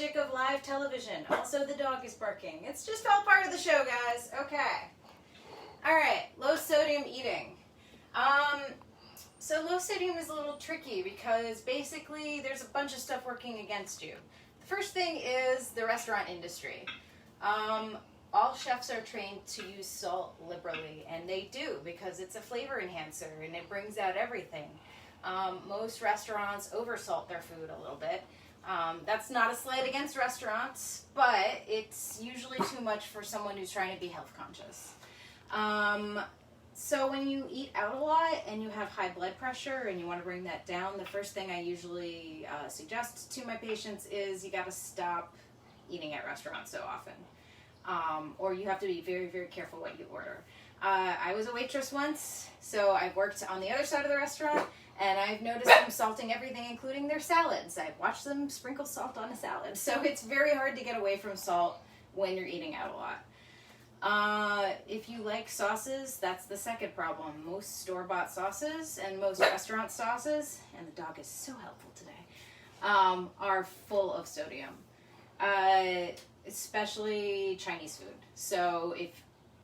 magic of live television. Also, the dog is barking. It's just all part of the show, guys. Okay. All right, low sodium eating. So low sodium is a little tricky because basically there's a bunch of stuff working against you. The first thing is the restaurant industry. All chefs are trained to use salt liberally, and they do because it's a flavor enhancer and it brings out everything. Most restaurants oversalt their food a little bit. That's not a slight against restaurants, but it's usually too much for someone who's trying to be health conscious. So when you eat out a lot and you have high blood pressure and you want to bring that down, the first thing I usually suggest to my patients is you got to stop eating at restaurants so often. Or you have to be very, very careful what you order. I was a waitress once, so I've worked on the other side of the restaurant, and I've noticed them salting everything, including their salads. I've watched them sprinkle salt on a salad. So it's very hard to get away from salt when you're eating out a lot. If you like sauces, that's the second problem. Most store-bought sauces and most restaurant sauces, and the dog is so helpful today, are full of sodium. Especially Chinese food. So if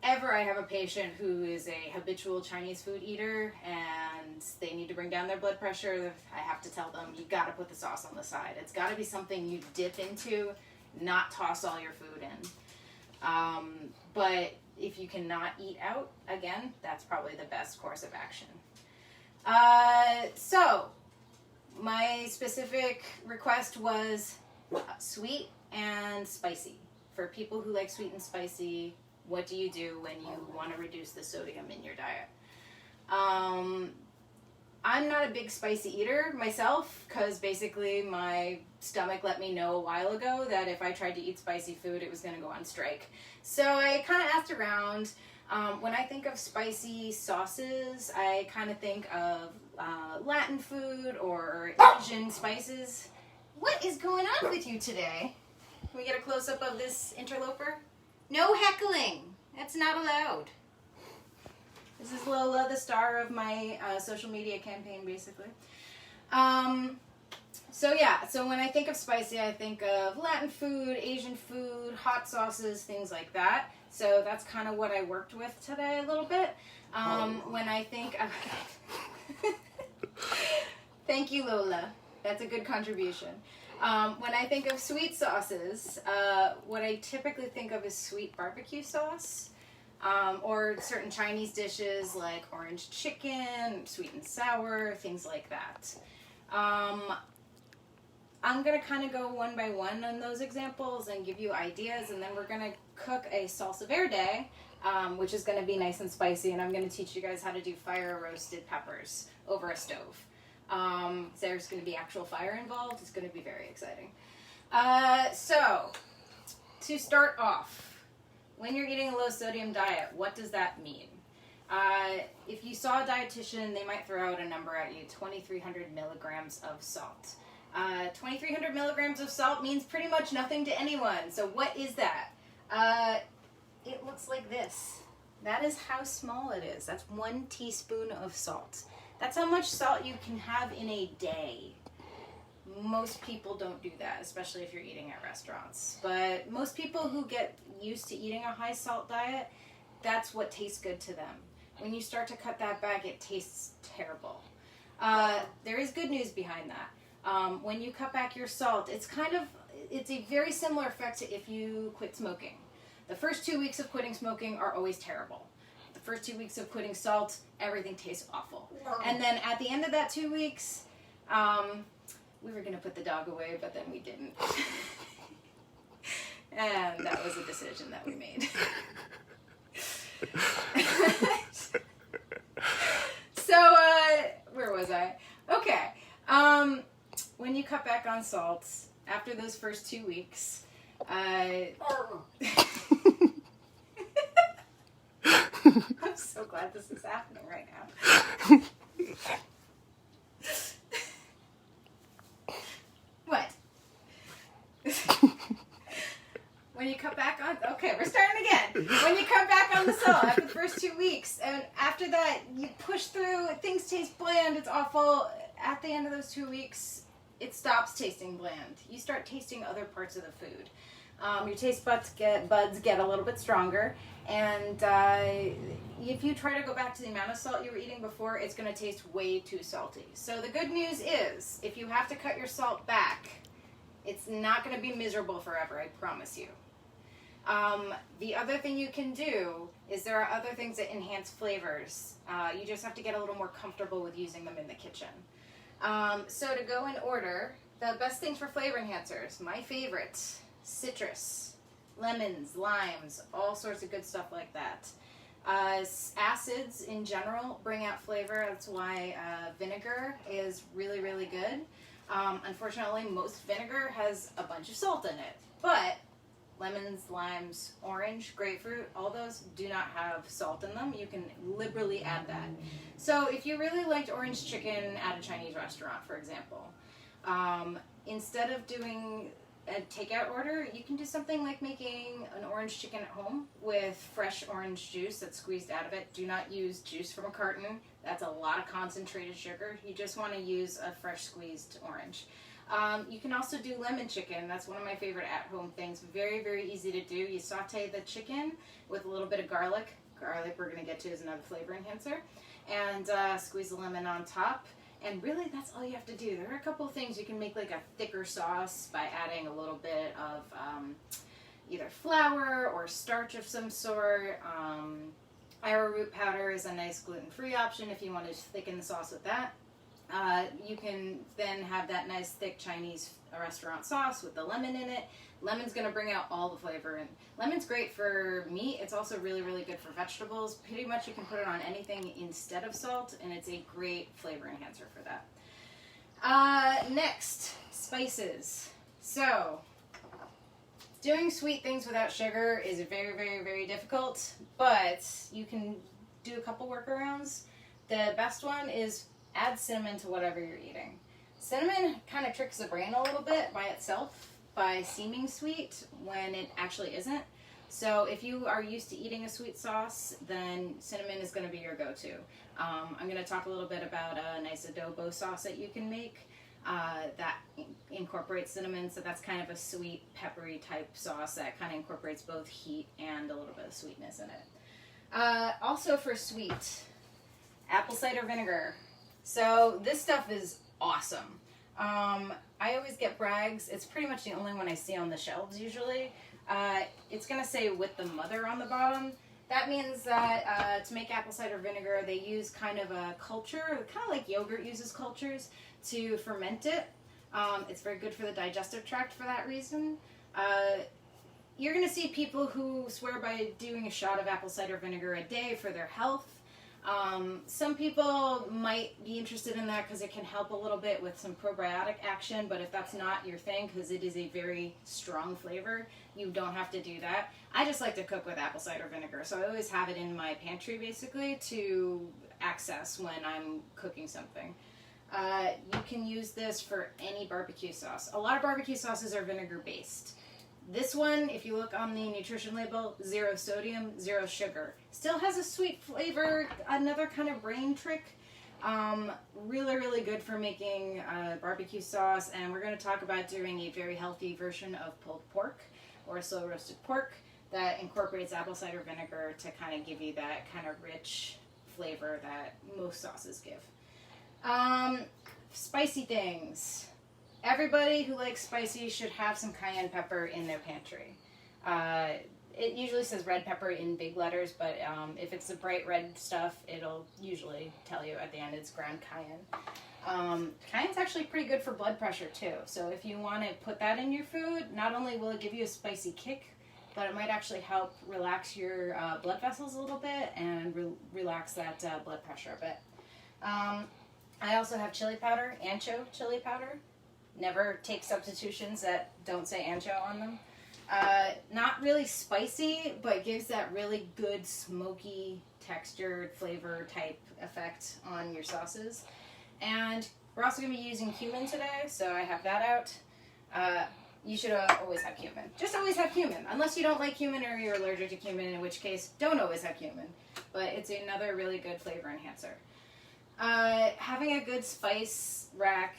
ever I have a patient who is a habitual Chinese food eater and they need to bring down their blood pressure, I have to tell them, you got to put the sauce on the side. It's got to be something you dip into, not toss all your food in. But if you cannot eat out, again, that's probably the best course of action. So my specific request was sweet and spicy. For people who like sweet and spicy, what do you do when you want to reduce the sodium in your diet? I'm not a big spicy eater myself because basically my stomach let me know a while ago that if I tried to eat spicy food, it was going to go on strike. So I kind of asked around. When I think of spicy sauces, I kind of think of Latin food or Asian spices. What is going on with you today? Can we get a close-up of this interloper? No heckling. That's not allowed. This is Lola, the star of my social media campaign, basically. So when I think of spicy, I think of Latin food, Asian food, hot sauces, things like that. So that's kind of what I worked with today a little bit. When I think of... Thank you, Lola. That's a good contribution. When I think of sweet sauces, what I typically think of is sweet barbecue sauce, or certain Chinese dishes like orange chicken, sweet and sour, things like that. I'm going to kind of go one by one on those examples and give you ideas, and then we're going to cook a salsa verde, which is going to be nice and spicy, and I'm going to teach you guys how to do fire roasted peppers over a stove. There's going to be actual fire involved. It's going to be very exciting. So, to start off, when you're eating a low sodium diet, what does that mean? If you saw a dietitian, they might throw out a number at you, 2,300 milligrams of salt. 2,300 milligrams of salt means pretty much nothing to anyone. So what is that? It looks like this. That is how small it is. That's 1 teaspoon of salt. That's how much salt you can have in a day. Most people don't do that, especially if you're eating at restaurants. But most people who get used to eating a high salt diet, that's what tastes good to them. When you start to cut that back, it tastes terrible. There is good news behind that. When you cut back your salt, it's a very similar effect to if you quit smoking. The first 2 weeks of quitting smoking are always terrible. The first 2 weeks of quitting salt, everything tastes awful. And then at the end of that 2 weeks, we were going to put the dog away, but then we didn't. And that was a decision that we made. So, where was I? Okay. When you cut back on salt, after those first 2 weeks, I'm so glad this is happening right now. What? When you cut back on... Okay, we're starting again. When you cut back on the salt after the first 2 weeks, and after that, you push through, things taste bland, it's awful. At the end of those 2 weeks, it stops tasting bland. You start tasting other parts of the food. Your taste buds get a little bit stronger, and if you try to go back to the amount of salt you were eating before, it's going to taste way too salty. So the good news is, if you have to cut your salt back, it's not going to be miserable forever, I promise you. The other thing you can do is there are other things that enhance flavors. You just have to get a little more comfortable with using them in the kitchen. So to go in order, the best things for flavor enhancers, my favorite, citrus, lemons, limes, all sorts of good stuff like that. Acids in general bring out flavor. That's why vinegar is really, really good. Unfortunately, most vinegar has a bunch of salt in it, but lemons, limes, orange, grapefruit, all those do not have salt in them. You can liberally add that. So if you really liked orange chicken at a Chinese restaurant, for example, instead of doing a takeout order, you can do something like making an orange chicken at home with fresh orange juice that's squeezed out of it. Do not use juice from a carton. That's a lot of concentrated sugar. You just want to use a fresh squeezed orange. You can also do lemon chicken. That's one of my favorite at-home things. Very, very easy to do. You saute the chicken with a little bit of garlic. Garlic, we're going to get to, is another flavor enhancer. And squeeze the lemon on top. And really, that's all you have to do. There are a couple of things. You can make like a thicker sauce by adding a little bit of either flour or starch of some sort. Arrowroot powder is a nice gluten-free option if you want to thicken the sauce with that. You can then have that nice thick Chinese restaurant sauce with the lemon in it. Lemon's going to bring out all the flavor. And lemon's great for meat. It's also really, really good for vegetables. Pretty much you can put it on anything instead of salt, and it's a great flavor enhancer for that. Next, spices. So, doing sweet things without sugar is very, very, very difficult, but you can do a couple workarounds. The best one is add cinnamon to whatever you're eating. Cinnamon kind of tricks the brain a little bit by itself by seeming sweet when it actually isn't. So if you are used to eating a sweet sauce, then cinnamon is going to be your go-to. I'm going to talk a little bit about a nice adobo sauce that you can make that incorporates cinnamon. So that's kind of a sweet, peppery type sauce that kind of incorporates both heat and a little bit of sweetness in it. Also for sweet, apple cider vinegar. So this stuff is awesome. I always get Bragg's. It's pretty much the only one I see on the shelves usually. It's going to say with the mother on the bottom. That means that to make apple cider vinegar, they use kind of a culture, kind of like yogurt uses cultures, to ferment it. It's very good for the digestive tract for that reason. You're going to see people who swear by doing a shot of apple cider vinegar a day for their health. Some people might be interested in that because it can help a little bit with some probiotic action, but if that's not your thing, because it is a very strong flavor, you don't have to do that. I just like to cook with apple cider vinegar, so I always have it in my pantry basically to access when I'm cooking something. You can use this for any barbecue sauce. A lot of barbecue sauces are vinegar based. This one, if you look on the nutrition label, 0 sodium, 0 sugar. Still has a sweet flavor, another kind of brain trick. Really, really good for making barbecue sauce. And we're going to talk about doing a very healthy version of pulled pork or slow roasted pork that incorporates apple cider vinegar to kind of give you that kind of rich flavor that most sauces give. Spicy things. Everybody who likes spicy should have some cayenne pepper in their pantry. It usually says red pepper in big letters, but if it's the bright red stuff, it'll usually tell you at the end it's ground cayenne. Cayenne's actually pretty good for blood pressure too. So if you want to put that in your food, not only will it give you a spicy kick, but it might actually help relax your blood vessels a little bit and relax that blood pressure a bit. I also have chili powder, ancho chili powder. Never take substitutions that don't say ancho on them. Not really spicy, but gives that really good smoky textured flavor type effect on your sauces. And we're also going to be using cumin today, so I have that out. You should always have cumin. Just always have cumin, unless you don't like cumin or you're allergic to cumin, in which case don't always have cumin. But it's another really good flavor enhancer. Having a good spice rack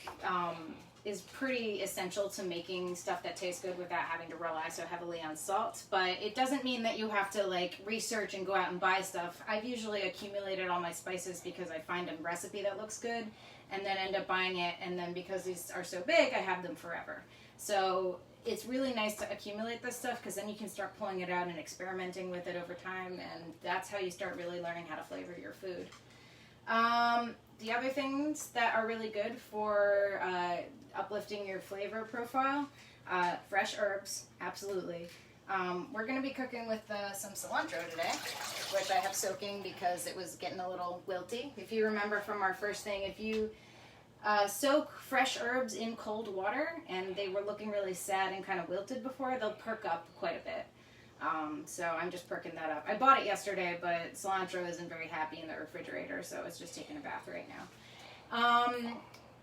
is pretty essential to making stuff that tastes good without having to rely so heavily on salt. But it doesn't mean that you have to like research and go out and buy stuff. I've usually accumulated all my spices because I find a recipe that looks good and then end up buying it, and then because these are so big, I have them forever. So it's really nice to accumulate this stuff because then you can start pulling it out and experimenting with it over time, and that's how you start really learning how to flavor your food. The other things that are really good for uplifting your flavor profile, fresh herbs, absolutely. We're going to be cooking with some cilantro today, which I have soaking because it was getting a little wilty. If you remember from our first thing, if you soak fresh herbs in cold water and they were looking really sad and kind of wilted before, they'll perk up quite a bit. So I'm just perking that up. I bought it yesterday, but cilantro isn't very happy in the refrigerator, so it's just taking a bath right now.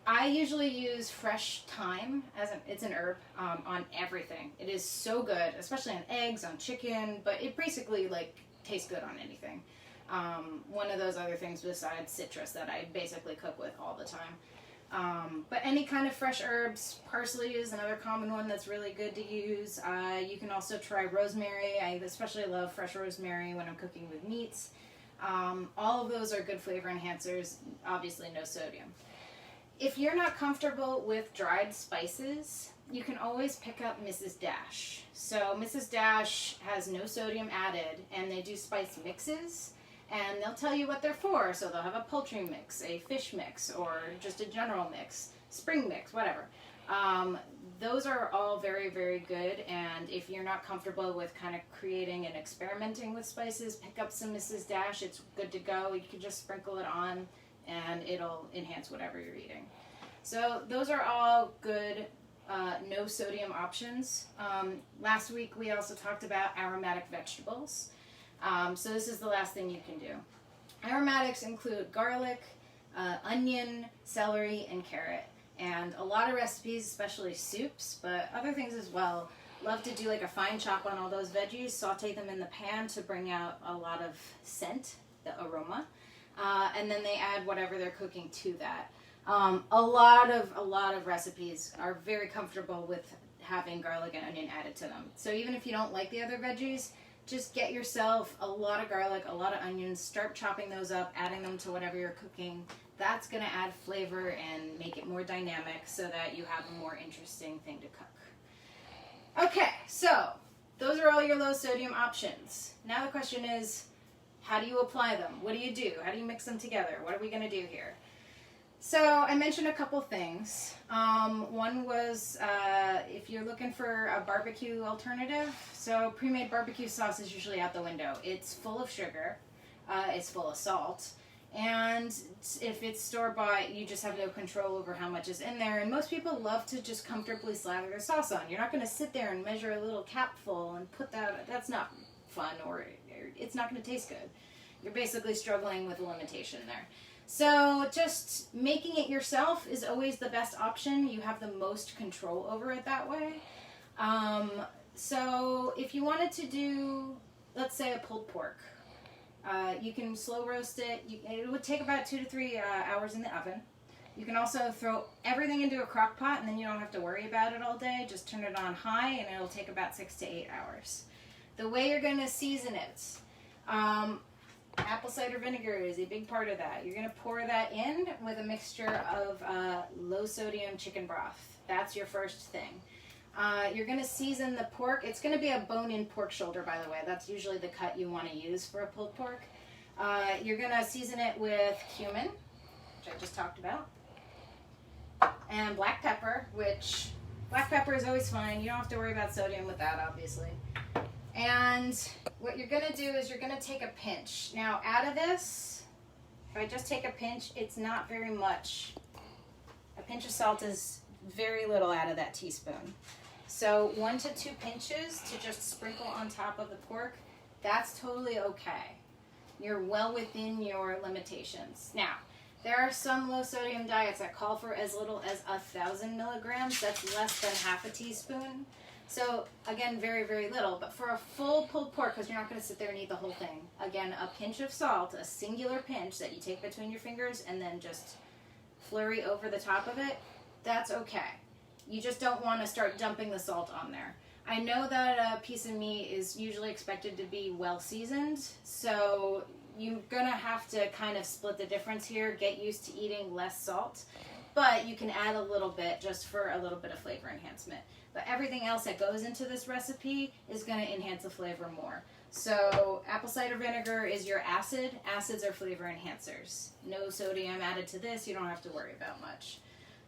I usually use fresh thyme, it's an herb, on everything. It is so good, especially on eggs, on chicken, but it basically like tastes good on anything. One of those other things besides citrus that I basically cook with all the time. But any kind of fresh herbs, parsley is another common one that's really good to use. You can also try rosemary. I especially love fresh rosemary when I'm cooking with meats. All of those are good flavor enhancers, obviously no sodium. If you're not comfortable with dried spices, you can always pick up Mrs. Dash. So Mrs. Dash has no sodium added, and they do spice mixes, and they'll tell you what they're for. So they'll have a poultry mix, a fish mix, or just a general mix, spring mix, whatever. Those are all very, very good, and if you're not comfortable with kind of creating and experimenting with spices, pick up some Mrs. Dash. It's good to go. You can just sprinkle it on, and it'll enhance whatever you're eating. So those are all good no sodium options. Last week we also talked about aromatic vegetables. So this is the last thing you can do. Aromatics include garlic, onion, celery, and carrot. And a lot of recipes, especially soups, but other things as well, love to do like a fine chop on all those veggies, saute them in the pan to bring out a lot of scent, the aroma. And then they add whatever they're cooking to that. A lot of recipes are very comfortable with having garlic and onion added to them. So even if you don't like the other veggies, just get yourself a lot of garlic, a lot of onions, start chopping those up, adding them to whatever you're cooking. That's going to add flavor and make it more dynamic so that you have a more interesting thing to cook. Okay, so those are all your low sodium options. Now the question is, how do you apply them? What do you do? How do you mix them together? What are we going to do here? So I mentioned a couple things. One was if you're looking for a barbecue alternative, so pre-made barbecue sauce is usually out the window. It's full of sugar, it's full of salt, and if it's store-bought, you just have no control over how much is in there, and most people love to just comfortably slather their sauce on. You're not going to sit there and measure a little capful and put that's not fun, or it's not going to taste good. You're basically struggling with a limitation there. So just making it yourself is always the best option. You have the most control over it that way. So if you wanted to do, let's say, a pulled pork, you can slow roast it. It would take about 2 to 3 hours in the oven. You can also throw everything into a crock pot, and then you don't have to worry about it all day. Just turn it on high, and it'll take about 6 to 8 hours. The way you're going to season it, apple cider vinegar is a big part of that. You're going to pour that in with a mixture of low sodium chicken broth. That's your first thing. You're going to season the pork. It's going to be a bone-in pork shoulder, by the way. That's usually the cut you want to use for a pulled pork. You're going to season it with cumin, which I just talked about, and black pepper, which black pepper is always fine. You don't have to worry about sodium with that, obviously. And what you're going to do is you're going to take a pinch. Now, out of this, if I just take a pinch, it's not very much. A pinch of salt is very little out of that teaspoon. So 1 to 2 pinches to just sprinkle on top of the pork, that's totally okay. You're well within your limitations. Now, there are some low sodium diets that call for as little as 1,000 milligrams. That's less than half a teaspoon. So, again, very, very little. But for a full pulled pork, because you're not going to sit there and eat the whole thing, again, a pinch of salt, a singular pinch that you take between your fingers and then just flurry over the top of it, that's okay. You just don't want to start dumping the salt on there. I know that a piece of meat is usually expected to be well seasoned, so you're gonna have to kind of split the difference here, get used to eating less salt, but you can add a little bit just for a little bit of flavor enhancement. But everything else that goes into this recipe is gonna enhance the flavor more. So apple cider vinegar is your acid. Acids are flavor enhancers. No sodium added to this, you don't have to worry about much.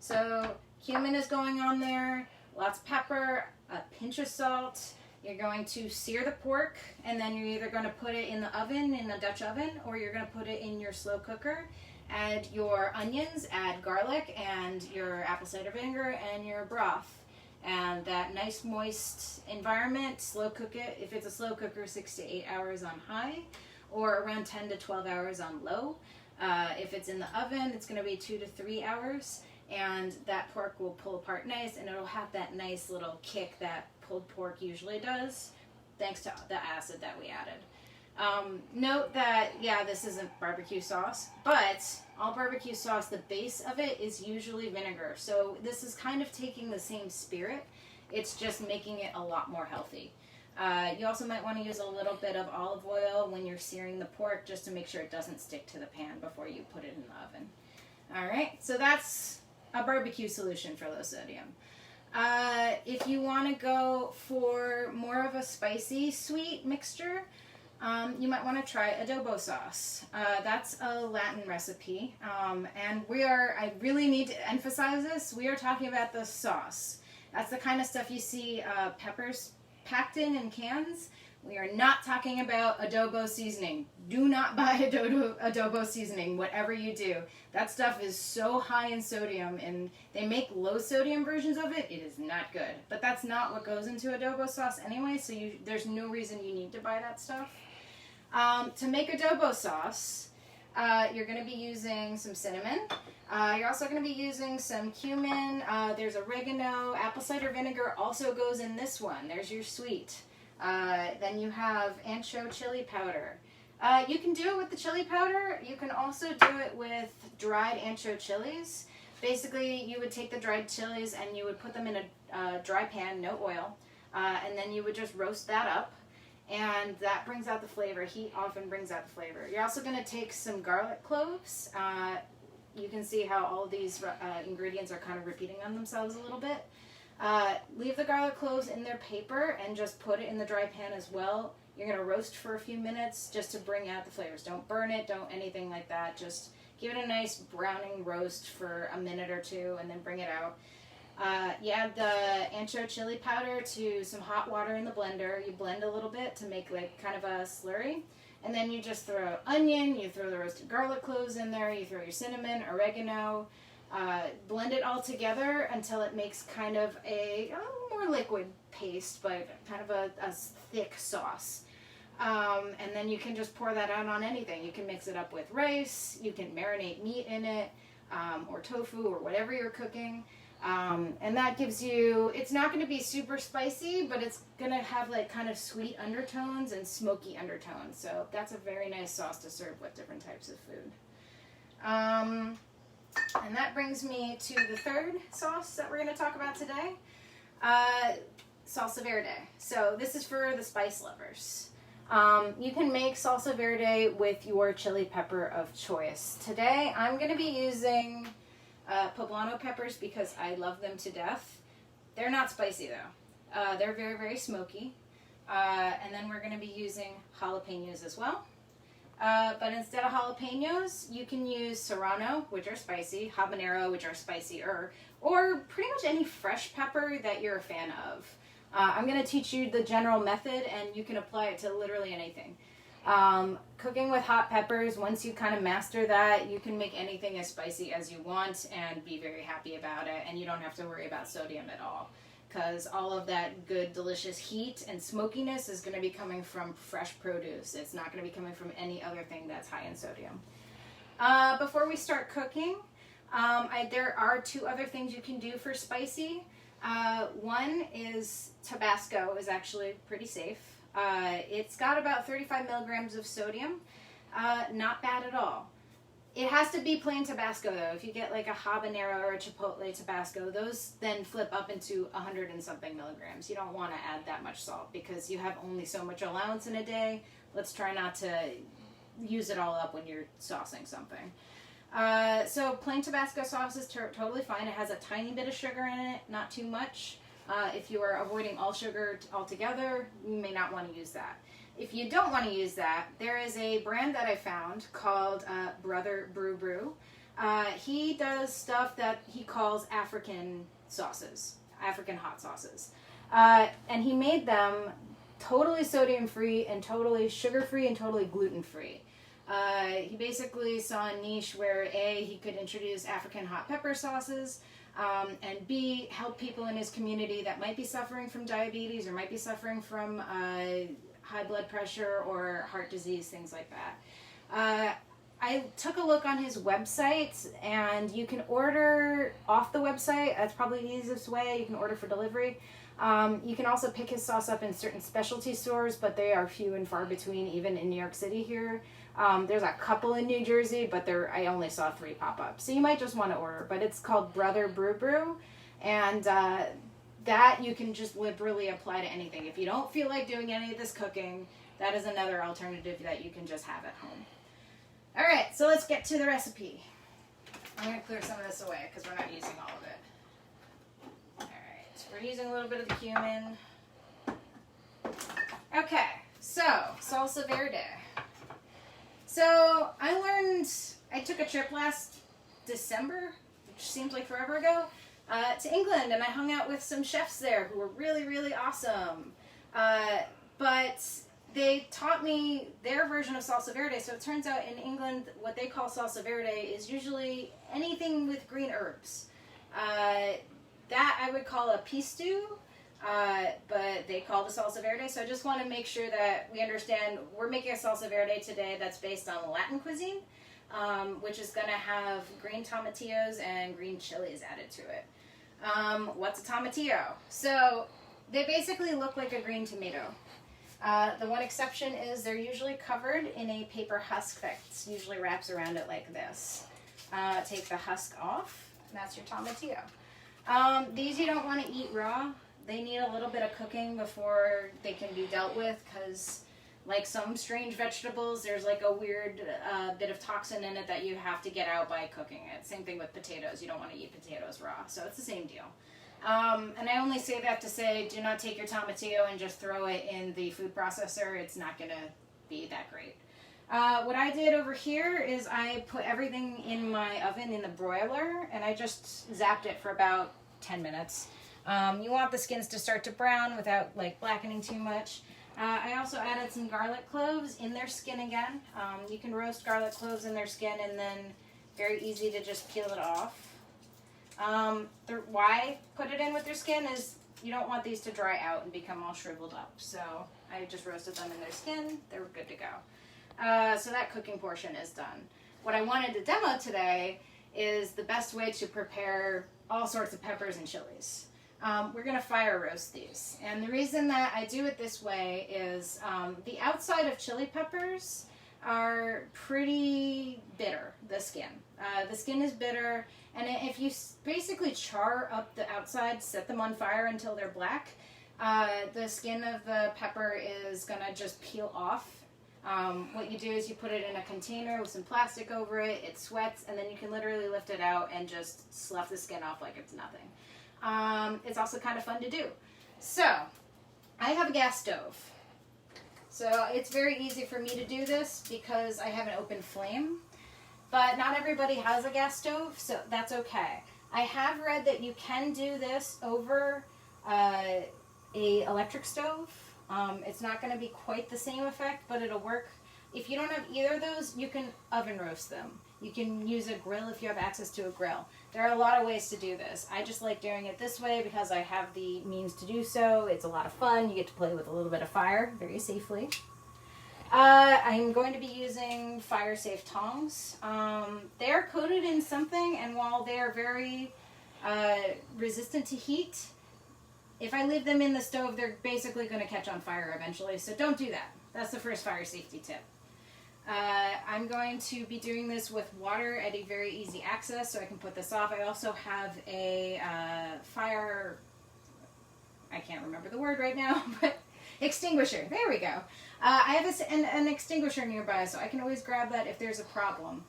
So cumin is going on there, lots of pepper, a pinch of salt. You're going to sear the pork, and then you're either going to put it in the oven, in a Dutch oven, or you're going to put it in your slow cooker. Add your onions, add garlic, and your apple cider vinegar, and your broth. And that nice moist environment, slow cook it. If it's a slow cooker, 6 to 8 hours on high, or around 10 to 12 hours on low. If it's in the oven, it's going to be 2 to 3 hours. And that pork will pull apart nice, and it'll have that nice little kick that pulled pork usually does, thanks to the acid that we added. Note that, yeah, this isn't barbecue sauce, but all barbecue sauce, the base of it is usually vinegar. So this is kind of taking the same spirit. It's just making it a lot more healthy. You also might want to use a little bit of olive oil when you're searing the pork, just to make sure it doesn't stick to the pan before you put it in the oven. All right, so that's a barbecue solution for low sodium. If you want to go for more of a spicy sweet mixture, you might want to try adobo sauce. That's a Latin recipe, and I really need to emphasize this, we are talking about the sauce. That's the kind of stuff you see peppers packed in cans. We are not talking about adobo seasoning. Do not buy adobo seasoning, whatever you do. That stuff is so high in sodium, and they make low sodium versions of it. It is not good. But that's not what goes into adobo sauce anyway, so there's no reason you need to buy that stuff. To make adobo sauce, you're going to be using some cinnamon. You're also going to be using some cumin. There's oregano. Apple cider vinegar also goes in this one. There's your sweet. Then you have ancho chili powder. You can do it with the chili powder. You can also do it with dried ancho chilies. Basically, you would take the dried chilies and you would put them in a dry pan, no oil, and then you would just roast that up, and that brings out the flavor. Heat often brings out the flavor. You're also going to take some garlic cloves. You can see how all of these ingredients are kind of repeating on themselves a little bit. Leave the garlic cloves in their paper and just put it in the dry pan as well. You're going to roast for a few minutes just to bring out the flavors. Don't burn it, don't anything like that. Just give it a nice browning roast for a minute or two and then bring it out. You add the ancho chili powder to some hot water in the blender. You blend a little bit to make like kind of a slurry. And then you just throw onion, you throw the roasted garlic cloves in there, you throw your cinnamon, oregano. Blend it all together until it makes kind of a more liquid paste, but kind of a thick sauce. And then you can just pour that out on anything. You can mix it up with rice, you can marinate meat in it, or tofu, or whatever you're cooking. And that gives you, it's not going to be super spicy, but it's going to have like kind of sweet undertones and smoky undertones. So that's a very nice sauce to serve with different types of food. And that brings me to the third sauce that we're going to talk about today, salsa verde. So this is for the spice lovers. You can make salsa verde with your chili pepper of choice. Today I'm going to be using poblano peppers because I love them to death. They're not spicy though. They're very, very smoky. And then we're going to be using jalapenos as well. But instead of jalapenos, you can use serrano, which are spicy, habanero, which are spicier, or pretty much any fresh pepper that you're a fan of. I'm going to teach you the general method, and you can apply it to literally anything. Cooking with hot peppers, once you kind of master that, you can make anything as spicy as you want and be very happy about it, and you don't have to worry about sodium at all. Because all of that good, delicious heat and smokiness is going to be coming from fresh produce. It's not going to be coming from any other thing that's high in sodium. Before we start cooking, there are two other things you can do for spicy. One is Tabasco is actually pretty safe. It's got about 35 milligrams of sodium. Not bad at all. It has to be plain Tabasco though. If you get like a habanero or a chipotle Tabasco, those then flip up into 100 and something milligrams. You don't want to add that much salt because you have only so much allowance in a day. Let's try not to use it all up when you're saucing something. So plain Tabasco sauce is totally fine. It has a tiny bit of sugar in it, not too much. If you are avoiding all sugar altogether, you may not want to use that. If you don't want to use that, there is a brand that I found called Brother Brew Brew. He does stuff that he calls African sauces, African hot sauces. And he made them totally sodium-free and totally sugar-free and totally gluten-free. He basically saw a niche where A, he could introduce African hot pepper sauces, and B, help people in his community that might be suffering from diabetes or might be suffering from high blood pressure or heart disease, things like that. I took a look on his website, and you can order off the website. That's probably the easiest way. You can order for delivery. You can also pick his sauce up in certain specialty stores, but they are few and far between, even in New York City here. There's a couple in New Jersey, but I only saw 3 pop up. So you might just want to order, but it's called Brother Brew Brew, and that you can just liberally apply to anything. If you don't feel like doing any of this cooking, that is another alternative that you can just have at home. All right, so let's get to the recipe. I'm going to clear some of this away because we're not using all of it. All right, so we're using a little bit of the cumin. Okay, so salsa verde. So I took a trip last December, which seems like forever ago, to England, and I hung out with some chefs there who were really, really awesome. But they taught me their version of salsa verde. So it turns out in England, what they call salsa verde is usually anything with green herbs. That I would call a pea stew, but they call the salsa verde. So I just want to make sure that we understand we're making a salsa verde today that's based on Latin cuisine, which is going to have green tomatillos and green chilies added to it. What's a tomatillo? So they basically look like a green tomato. The one exception is they're usually covered in a paper husk that usually wraps around it like this. Take the husk off, and that's your tomatillo. These you don't want to eat raw. They need a little bit of cooking before they can be dealt with because, like some strange vegetables, there's like a weird bit of toxin in it that you have to get out by cooking it. Same thing with potatoes. You don't want to eat potatoes raw. So it's the same deal. And I only say that to say do not take your tomatillo and just throw it in the food processor. It's not going to be that great. What I did over here is I put everything in my oven in the broiler, and I just zapped it for about 10 minutes. You want the skins to start to brown without like blackening too much. I also added some garlic cloves in their skin again. You can roast garlic cloves in their skin and then very easy to just peel it off. Why put it in with their skin is you don't want these to dry out and become all shriveled up. So I just roasted them in their skin. They were good to go. So that cooking portion is done. What I wanted to demo today is the best way to prepare all sorts of peppers and chilies. We're going to fire roast these. And the reason that I do it this way is the outside of chili peppers are pretty bitter, the skin. The skin is bitter, and if you basically char up the outside, set them on fire until they're black, the skin of the pepper is going to just peel off. What you do is you put it in a container with some plastic over it, it sweats, and then you can literally lift it out and just slough the skin off like it's nothing. It's also kind of fun to do. So, I have a gas stove. So it's very easy for me to do this because I have an open flame. But not everybody has a gas stove, so that's okay. I have read that you can do this over a electric stove. It's not going to be quite the same effect, but it'll work. If you don't have either of those, you can oven roast them. You can use a grill if you have access to a grill. There are a lot of ways to do this. I just like doing it this way because I have the means to do so. It's a lot of fun. You get to play with a little bit of fire very safely. I'm going to be using fire-safe tongs. They're coated in something, and while they are very resistant to heat, if I leave them in the stove, they're basically going to catch on fire eventually, so don't do that. That's the first fire safety tip. I'm going to be doing this with water at a very easy access so I can put this off. I also have a fire, I can't remember the word right now, but extinguisher. There we go. I have an extinguisher nearby, so I can always grab that if there's a problem.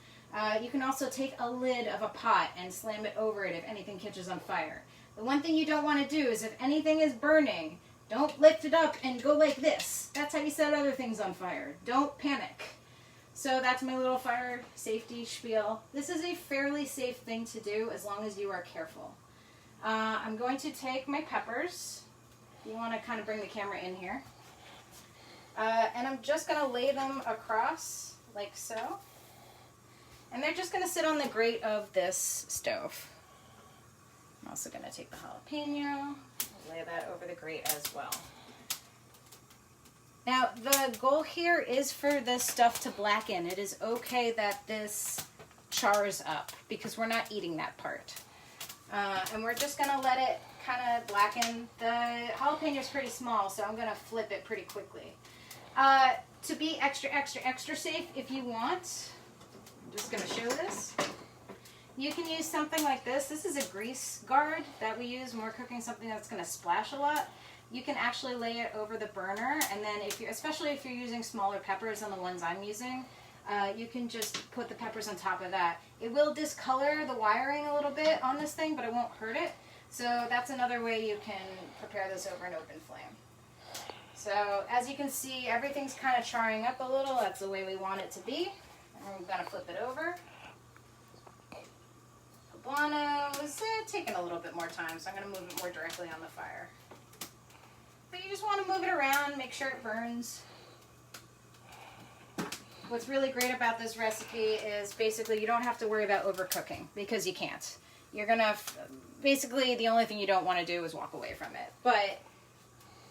You can also take a lid of a pot and slam it over it if anything catches on fire. The one thing you don't want to do is if anything is burning, don't lift it up and go like this. That's how you set other things on fire. Don't panic. So that's my little fire safety spiel. This is a fairly safe thing to do as long as you are careful. I'm going to take my peppers. You want to kind of bring the camera in here. And I'm just going to lay them across like so. And they're just going to sit on the grate of this stove. I'm also going to take the jalapeno, lay that over the grate as well. Now, the goal here is for this stuff to blacken. It is okay that this chars up because we're not eating that part. And we're just going to let it kind of blacken. The jalapeno is pretty small, so I'm going to flip it pretty quickly. To be extra, extra, extra safe, if you want, I'm just going to show this. You can use something like this. This is a grease guard that we use when we're cooking something that's going to splash a lot. You can actually lay it over the burner, and then especially if you're using smaller peppers than the ones I'm using, you can just put the peppers on top of that. It will discolor the wiring a little bit on this thing, but it won't hurt it. So that's another way you can prepare this over an open flame. So as you can see, everything's kind of charring up a little. That's the way we want it to be. And we're going to flip it over. Poblano is taking a little bit more time, so I'm going to move it more directly on the fire. But you just want to move it around, make sure it burns. What's really great about this recipe is basically you don't have to worry about overcooking because you can't. You're going to, basically the only thing you don't want to do is walk away from it. But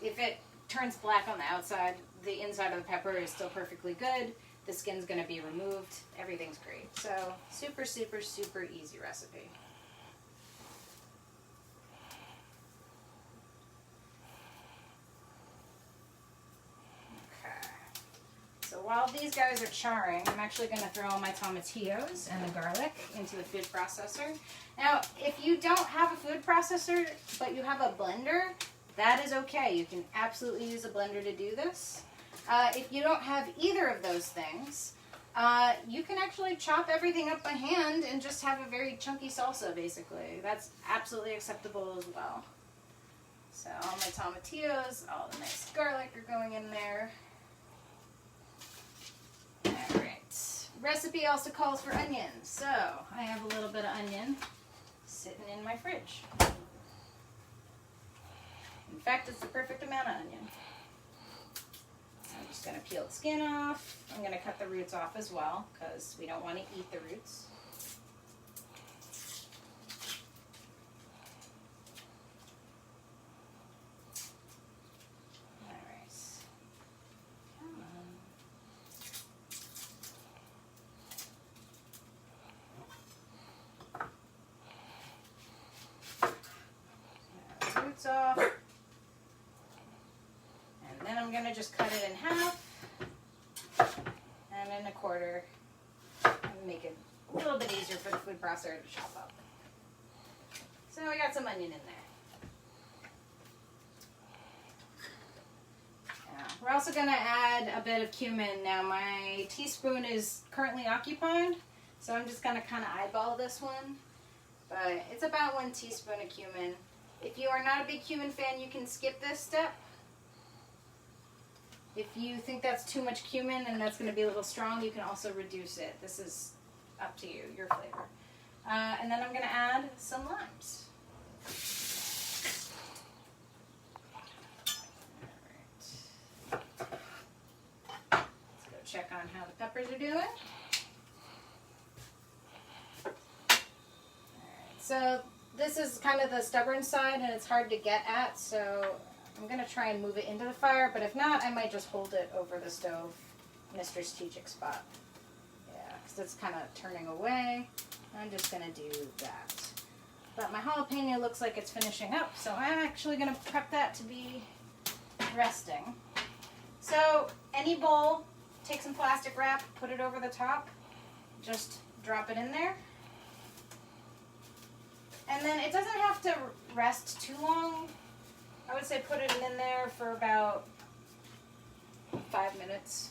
if it turns black on the outside, the inside of the pepper is still perfectly good. The skin's going to be removed. Everything's great. So super, super, super easy recipe. So while these guys are charring, I'm actually going to throw all my tomatillos and the garlic into the food processor. Now, if you don't have a food processor, but you have a blender, that is okay. You can absolutely use a blender to do this. If you don't have either of those things, you can actually chop everything up by hand and just have a very chunky salsa, basically. That's absolutely acceptable as well. So all my tomatillos, all the nice garlic are going in there. Alright, recipe also calls for onions, so I have a little bit of onion sitting in my fridge. In fact, it's the perfect amount of onion. I'm just going to peel the skin off. I'm going to cut the roots off as well because we don't want to eat the roots. Off, and then I'm going to just cut it in half and in a quarter and make it a little bit easier for the food processor to chop up. So we got some onion in there. Now, we're also going to add a bit of cumin. Now my teaspoon is currently occupied, so I'm just going to kind of eyeball this one, but it's about 1 teaspoon of cumin. If you are not a big cumin fan, you can skip this step. If you think that's too much cumin and that's going to be a little strong, you can also reduce it. This is up to you, your flavor. And then I'm going to add some limes. Alright. Let's go check on how the peppers are doing. Alright, so this is kind of the stubborn side and it's hard to get at, so I'm going to try and move it into the fire, but if not, I might just hold it over the stove in a strategic spot. Yeah, because it's kind of turning away. I'm just going to do that. But my jalapeno looks like it's finishing up, so I'm actually going to prep that to be resting. So any bowl, take some plastic wrap, put it over the top, just drop it in there. And then it doesn't have to rest too long. I would say put it in there for about 5 minutes.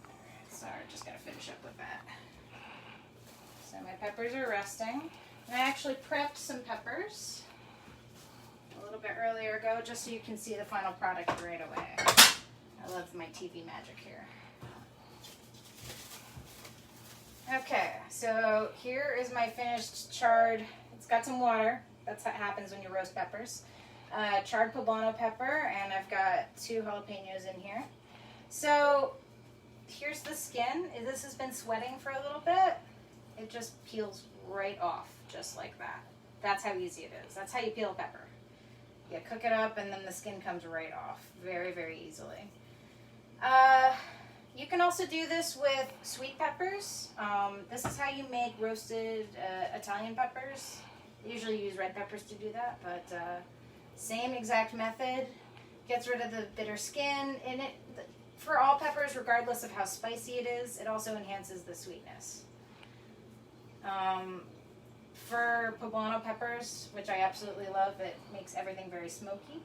Alright, so I just gotta finish up with that. So my peppers are resting. And I actually prepped some peppers a little bit earlier ago just so you can see the final product right away. I love my TV magic here. Okay, so here is my finished charred, it's got some water, that's what happens when you roast peppers. Charred poblano pepper, and I've got 2 jalapenos in here. So here's the skin. This has been sweating for a little bit. It just peels right off, just like that. That's how easy it is. That's how you peel a pepper. You cook it up and then the skin comes right off very, very easily. You can also do this with sweet peppers. This is how you make roasted Italian peppers. I usually use red peppers to do that, but same exact method. Gets rid of the bitter skin. And for all peppers, regardless of how spicy it is, it also enhances the sweetness. For poblano peppers, which I absolutely love, it makes everything very smoky.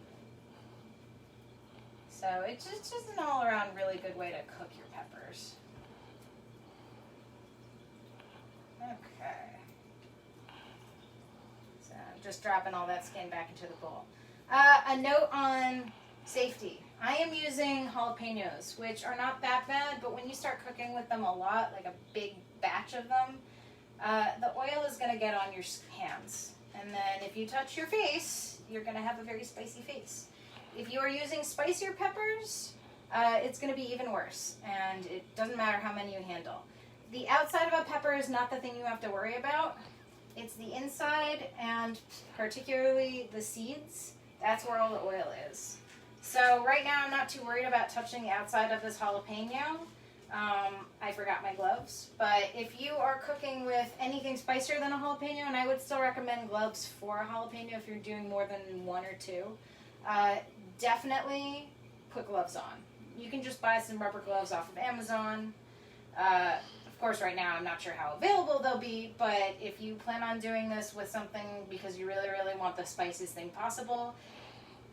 So it's just an all-around really good way to cook your peppers. Okay. So I'm just dropping all that skin back into the bowl. A note on safety. I am using jalapenos, which are not that bad, but when you start cooking with them a lot, like a big batch of them, the oil is going to get on your hands. And then if you touch your face, you're going to have a very spicy face. If you are using spicier peppers, it's going to be even worse, and it doesn't matter how many you handle. The outside of a pepper is not the thing you have to worry about. It's the inside, and particularly the seeds. That's where all the oil is. So right now I'm not too worried about touching the outside of this jalapeno. I forgot my gloves, but if you are cooking with anything spicier than a jalapeno, and I would still recommend gloves for a jalapeno if you're doing more than 1 or 2, definitely put gloves on. You can just buy some rubber gloves off of Amazon. Of course, right now I'm not sure how available they'll be, but if you plan on doing this with something because you really, really want the spiciest thing possible,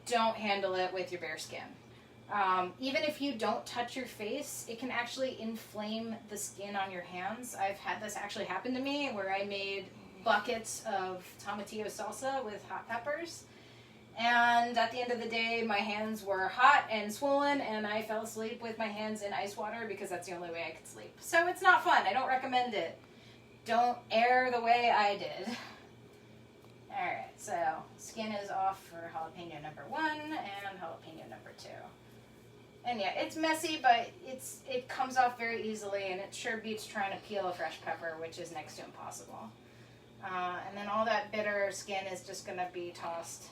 don't handle it with your bare skin. Even if you don't touch your face, it can actually inflame the skin on your hands. I've had this actually happen to me where I made buckets of tomatillo salsa with hot peppers. And at the end of the day, my hands were hot and swollen, and I fell asleep with my hands in ice water because that's the only way I could sleep. So it's not fun. I don't recommend it. Don't err the way I did. Alright, so skin is off for jalapeno number 1 and jalapeno number 2. And yeah, it's messy, but it comes off very easily, and it sure beats trying to peel a fresh pepper, which is next to impossible. And then all that bitter skin is just going to be tossed.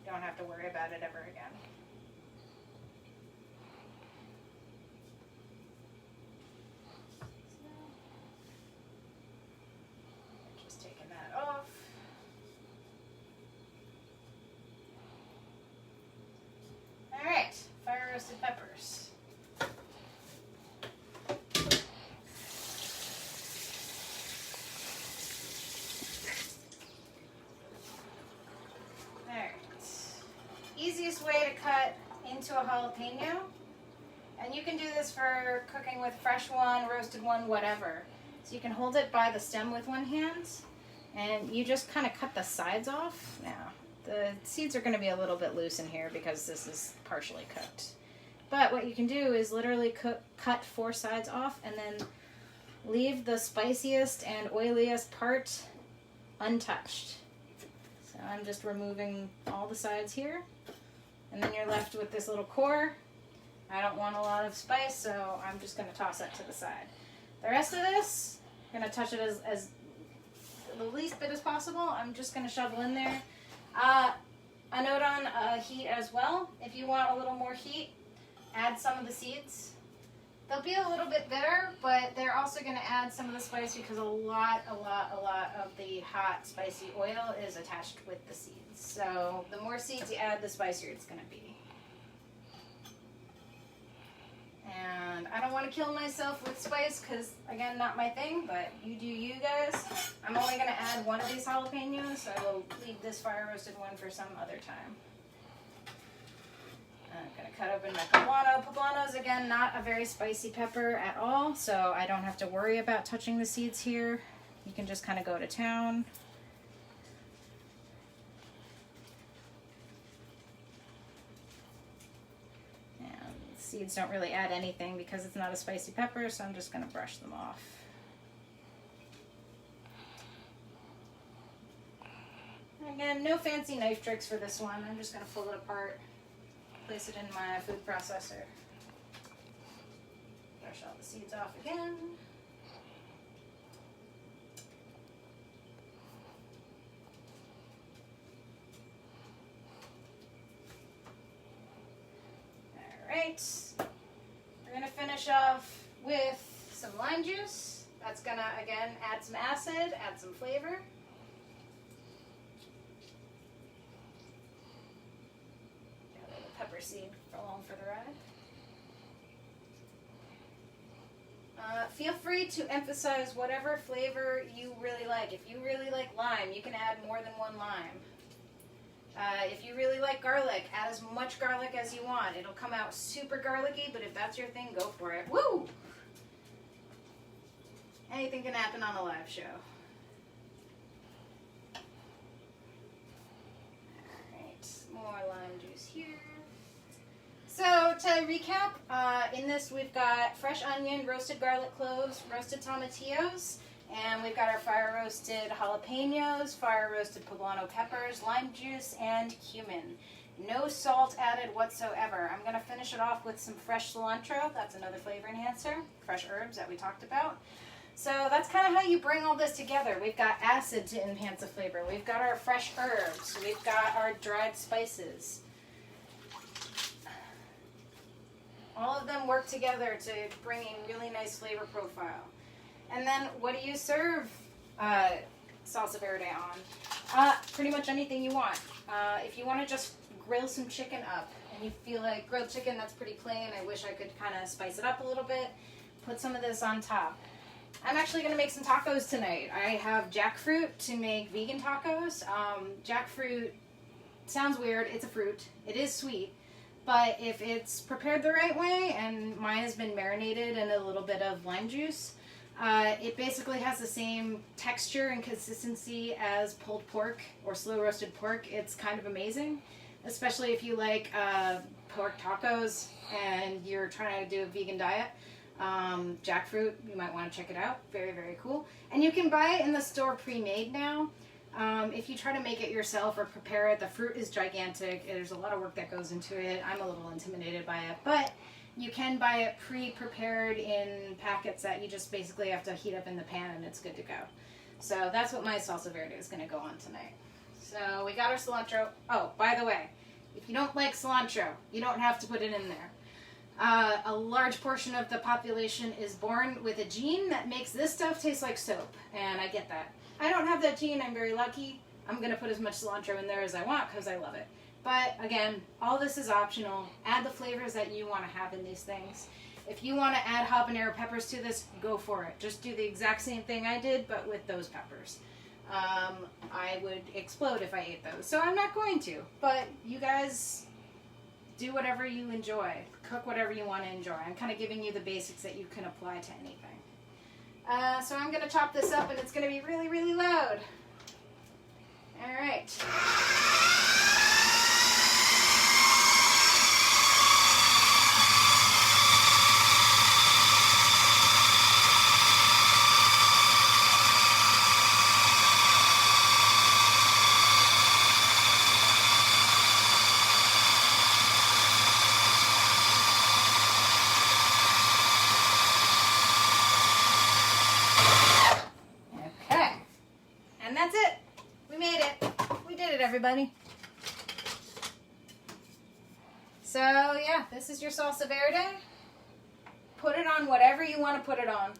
You don't have to worry about it ever again. Just taking that off. Alright, fire roasted peppers. Easiest way to cut into a jalapeno, and you can do this for cooking with fresh one, roasted one, whatever. So you can hold it by the stem with one hand, and you just kind of cut the sides off. Now, the seeds are going to be a little bit loose in here because this is partially cooked. But what you can do is literally cut 4 sides off and then leave the spiciest and oiliest part untouched. So I'm just removing all the sides here. And then you're left with this little core. I don't want a lot of spice, so I'm just going to toss that to the side. The rest of this, I'm going to touch it as the least bit as possible. I'm just going to shovel in there. A note on heat as well. If you want a little more heat, add some of the seeds. They'll be a little bit bitter, but they're also going to add some of the spice because a lot of the hot, spicy oil is attached with the seeds. So the more seeds you add, the spicier it's going to be. And I don't want to kill myself with spice because, again, not my thing, but you do you guys. I'm only going to add one of these jalapenos, so I will leave this fire roasted one for some other time. I'm going to cut open my poblano. Poblano is, again, not a very spicy pepper at all, so I don't have to worry about touching the seeds here. You can just kind of go to town. Seeds don't really add anything because it's not a spicy pepper, so I'm just going to brush them off. Again, no fancy knife tricks for this one. I'm just going to pull it apart, place it in my food processor. Brush all the seeds off again. Alright, we're going to finish off with some lime juice. That's going to, again, add some acid, add some flavor. Got a little pepper seed along for the ride. Feel free to emphasize whatever flavor you really like. If you really like lime, you can add more than one lime. If you really like garlic, add as much garlic as you want. It'll come out super garlicky, but if that's your thing, go for it. Woo! Anything can happen on a live show. Alright, more lime juice here. So, to recap, in this we've got fresh onion, roasted garlic cloves, roasted tomatillos, and we've got our fire roasted jalapenos, fire roasted poblano peppers, lime juice, and cumin. No salt added whatsoever. I'm going to finish it off with some fresh cilantro. That's another flavor enhancer. Fresh herbs that we talked about. So that's kind of how you bring all this together. We've got acid to enhance the flavor. We've got our fresh herbs. We've got our dried spices. All of them work together to bring a really nice flavor profile. And then, what do you serve salsa verde on? Pretty much anything you want. If you want to just grill some chicken up, and you feel like grilled chicken, that's pretty plain, I wish I could kind of spice it up a little bit, put some of this on top. I'm actually going to make some tacos tonight. I have jackfruit to make vegan tacos. Jackfruit sounds weird. It's a fruit. It is sweet. But if it's prepared the right way, and mine has been marinated in a little bit of lime juice, it basically has the same texture and consistency as pulled pork or slow roasted pork. It's kind of amazing, especially if you like pork tacos and you're trying to do a vegan diet. Jackfruit, you might want to check it out. Very, very cool. And you can buy it in the store pre-made now. If you try to make it yourself or prepare it, the fruit is gigantic. There's a lot of work that goes into it. I'm a little intimidated by it, but you can buy it pre-prepared in packets that you just basically have to heat up in the pan and it's good to go. So that's what my salsa verde is going to go on tonight. So we got our cilantro. Oh, by the way, if you don't like cilantro, you don't have to put it in there. A large portion of the population is born with a gene that makes this stuff taste like soap, and I get that. I don't have that gene. I'm very lucky. I'm going to put as much cilantro in there as I want because I love it. But again, all this is optional. Add the flavors that you want to have in these things. If you want to add habanero peppers to this, go for it. Just do the exact same thing I did, but with those peppers. I would explode if I ate those. So I'm not going to. But you guys do whatever you enjoy. Cook whatever you want to enjoy. I'm kind of giving you the basics that you can apply to anything. So I'm going to chop this up, and it's going to be really, really loud. All right. And that's it. We made it. We did it, everybody. So, yeah, this is your salsa verde. Put it on whatever you want to put it on.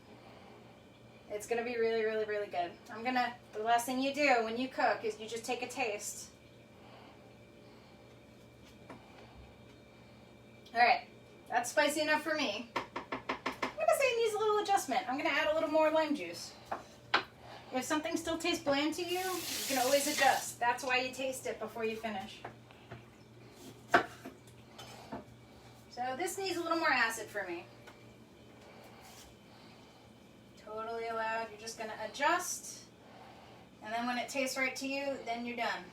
It's going to be really, really, really good. The last thing you do when you cook is you just take a taste. All right. That's spicy enough for me. adjustment. I'm going to add a little more lime juice. If something still tastes bland to you, you can always adjust. That's why you taste it before you finish. So this needs a little more acid for me. Totally allowed. You're just going to adjust. And then when it tastes right to you, then you're done.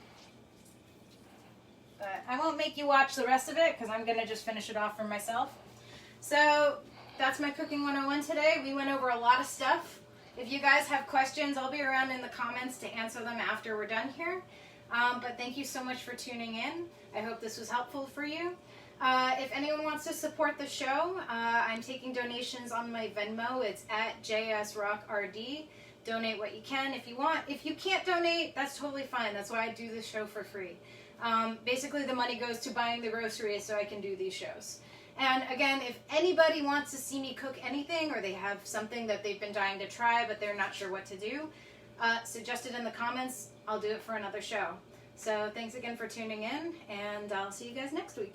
But I won't make you watch the rest of it because I'm going to just finish it off for myself. So that's my Cooking 101 today. We went over a lot of stuff. If you guys have questions, I'll be around in the comments to answer them after we're done here. But thank you so much for tuning in. I hope this was helpful for you. If anyone wants to support the show, I'm taking donations on my Venmo. It's at JSRockRD. Donate what you can if you want. If you can't donate, that's totally fine. That's why I do this show for free. Basically, the money goes to buying the groceries so I can do these shows. And again, if anybody wants to see me cook anything or they have something that they've been dying to try but they're not sure what to do, suggest it in the comments. I'll do it for another show. So thanks again for tuning in, and I'll see you guys next week.